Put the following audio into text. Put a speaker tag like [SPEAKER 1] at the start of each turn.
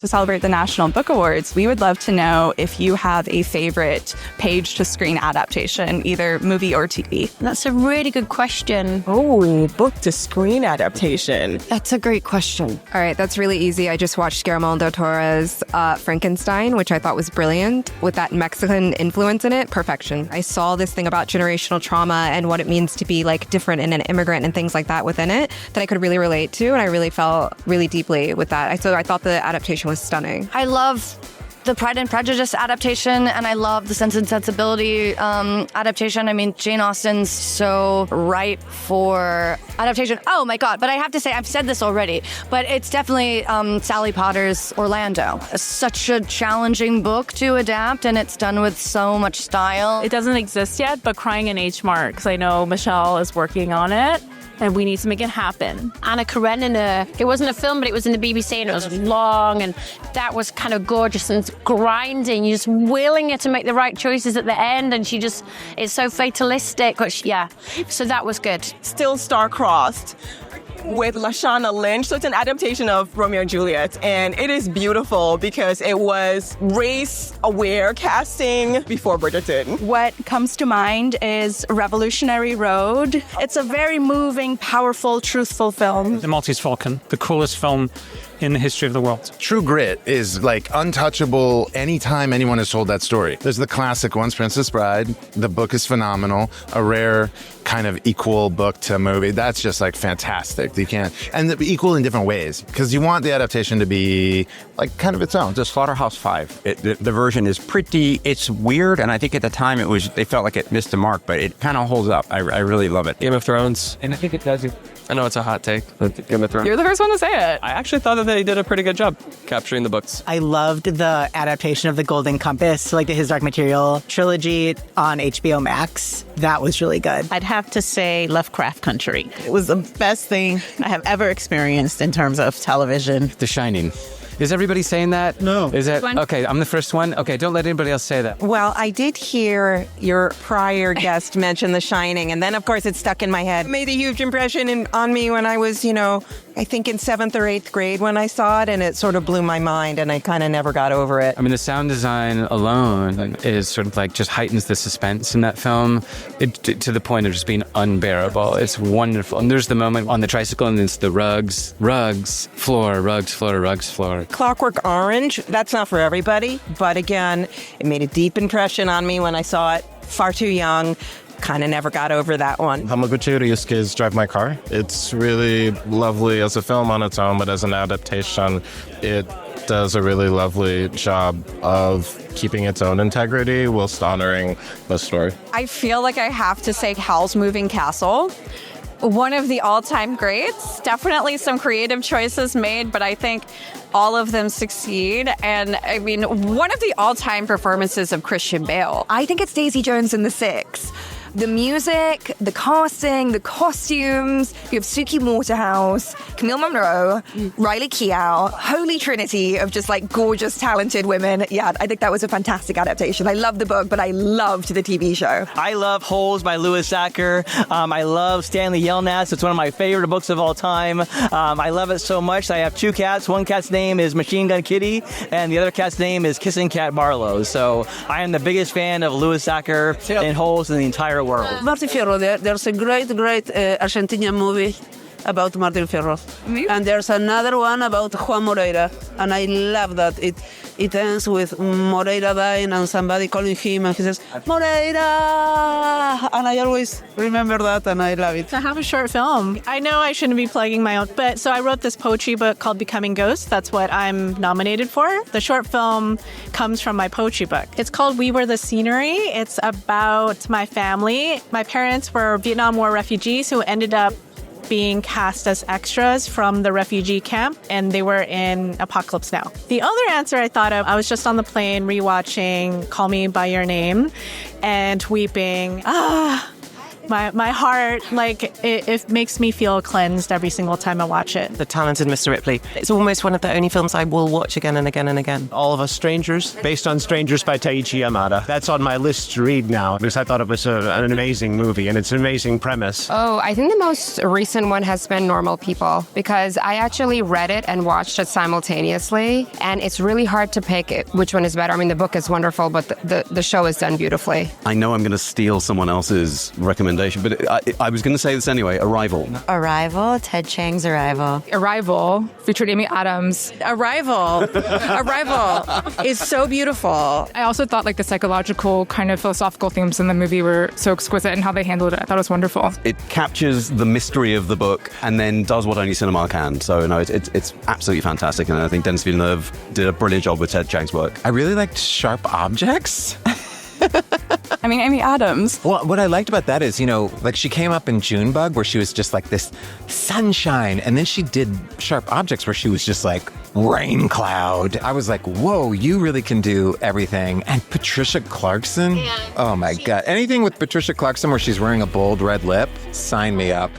[SPEAKER 1] To celebrate the National Book Awards, we would love to know if you have a favorite page-to-screen adaptation, either movie or TV.
[SPEAKER 2] That's a really good question.
[SPEAKER 3] Oh, book-to-screen adaptation.
[SPEAKER 2] That's a great question.
[SPEAKER 4] All right, that's really easy. I just watched Guillermo del Toro's Frankenstein, which I thought was brilliant, with that Mexican influence in it. Perfection. I saw this thing about generational trauma and what it means to be like different and an immigrant and things like that within it that I could really relate to, and I really felt really deeply with that. So I thought the adaptation was stunning.
[SPEAKER 5] I love the Pride and Prejudice adaptation, and I love the Sense and Sensibility adaptation. I mean, Jane Austen's so ripe for adaptation. Oh my God, but I have to say, I've said this already, but it's definitely Sally Potter's Orlando. It's such a challenging book to adapt, and it's done with so much style.
[SPEAKER 6] It doesn't exist yet, but Crying in H. Marks, I know Mychal is working on it. And we need to make it happen.
[SPEAKER 2] Anna Karenina, it wasn't a film, but it was in the BBC, and it was long, and that was kind of gorgeous and grinding. You're just willing her to make the right choices at the end, and it's so fatalistic. But so that was good.
[SPEAKER 3] Still star-crossed with Lashana Lynch. So it's an adaptation of Romeo and Juliet, and it is beautiful because it was race-aware casting before Bridgerton.
[SPEAKER 1] What comes to mind is Revolutionary Road. It's a very moving, powerful, truthful film.
[SPEAKER 7] The Maltese Falcon, the coolest film in the history of the world.
[SPEAKER 8] True Grit is like untouchable anytime anyone has told that story. There's the classic ones, Princess Bride. The book is phenomenal. A rare kind of equal book to movie. That's just like fantastic. You can't, and equal in different ways, because you want the adaptation to be like kind of its own.
[SPEAKER 9] The Slaughterhouse-Five, the version is it's weird, and I think at the time they felt like it missed the mark, but it kind of holds up. I really love it.
[SPEAKER 10] Game of Thrones.
[SPEAKER 7] And I think it does.
[SPEAKER 10] I know it's a hot take, but Game of Thrones.
[SPEAKER 1] You're the first one to say it.
[SPEAKER 10] I actually thought that they did a pretty good job capturing the books.
[SPEAKER 11] I loved the adaptation of The Golden Compass, like the His Dark Material trilogy on HBO Max. That was really good.
[SPEAKER 12] I'd have to say Lovecraft Country. It was the best thing I have ever experienced in terms of television.
[SPEAKER 13] The Shining. Is everybody saying that?
[SPEAKER 14] No.
[SPEAKER 13] Is it? Okay, I'm the first one. Okay, don't let anybody else say that.
[SPEAKER 3] Well, I did hear your prior guest mention The Shining, and then, of course, it stuck in my head. It made a huge impression on me when I was, I think in 7th or 8th grade when I saw it, and it sort of blew my mind, and I kind of never got over it.
[SPEAKER 13] I mean, the sound design alone is sort of like just heightens the suspense in that film to the point of just being unbearable. It's wonderful. And there's the moment on the tricycle, and it's the rugs, floor, rugs, floor, rugs, floor.
[SPEAKER 3] Clockwork Orange, that's not for everybody, but again, it made a deep impression on me when I saw it. Far too young. Kind of never got over that one.
[SPEAKER 14] Hamaguchi Ryusuke's Drive My Car. It's really lovely as a film on its own, but as an adaptation, it does a really lovely job of keeping its own integrity whilst honoring the story.
[SPEAKER 1] I feel like I have to say Howl's Moving Castle. One of the all-time greats. Definitely some creative choices made, but I think all of them succeed. And I mean, one of the all-time performances of Christian Bale.
[SPEAKER 4] I think it's Daisy Jones and the Six. The music, the casting, the costumes. You have Suki Waterhouse, Camille Monroe, Riley Keough, holy trinity of just like gorgeous, talented women. Yeah, I think that was a fantastic adaptation. I love the book, but I loved the TV show.
[SPEAKER 11] I love Holes by Louis Sacker. I love Stanley Yelnats. It's one of my favorite books of all time. I love it so much. I have 2 cats. One cat's name is Machine Gun Kitty, and the other cat's name is Kissing Cat Barlow. So I am the biggest fan of Louis Sacker and Holes in the entire world.
[SPEAKER 12] Martin Fierro, there's a great Argentinian movie about Martin Fierro. And there's another one about Juan Moreira. And I love that. It ends with Moreira dying and somebody calling him and he says, Moreira! And I always remember that and I love it.
[SPEAKER 6] I have a short film. I know I shouldn't be plugging my own, but so I wrote this poetry book called Becoming Ghosts. That's what I'm nominated for. The short film comes from my poetry book. It's called We Were the Scenery. It's about my family. My parents were Vietnam War refugees who ended up being cast as extras from the refugee camp, and they were in Apocalypse Now. The other answer I thought of, I was just on the plane rewatching Call Me By Your Name and weeping. My heart, it makes me feel cleansed every single time I watch it.
[SPEAKER 15] The Talented Mr. Ripley. It's almost one of the only films I will watch again and again and again.
[SPEAKER 16] All of Us Strangers, based on Strangers by Taiichi Yamada. That's on my list to read now because I thought it was an amazing movie and it's an amazing premise.
[SPEAKER 4] Oh, I think the most recent one has been Normal People because I actually read it and watched it simultaneously, and it's really hard to pick which one is better. I mean, the book is wonderful, but the show is done beautifully.
[SPEAKER 17] I know I'm going to steal someone else's recommendation, but I was going to say this anyway. Arrival.
[SPEAKER 18] Ted Chiang's Arrival.
[SPEAKER 19] Arrival, featured Amy Adams.
[SPEAKER 20] Arrival is so beautiful.
[SPEAKER 19] I also thought the psychological kind of philosophical themes in the movie were so exquisite, and how they handled it, I thought it was wonderful.
[SPEAKER 17] It captures the mystery of the book and then does what only cinema can. So no, it's absolutely fantastic, and I think Denis Villeneuve did a brilliant job with Ted Chiang's work.
[SPEAKER 21] I really liked Sharp Objects.
[SPEAKER 20] I mean, Amy Adams.
[SPEAKER 21] Well, what I liked about that is, she came up in Junebug where she was just this sunshine, and then she did Sharp Objects where she was just rain cloud. I was like, whoa, you really can do everything. And Patricia Clarkson, oh my God. Anything with Patricia Clarkson where she's wearing a bold red lip, sign me up.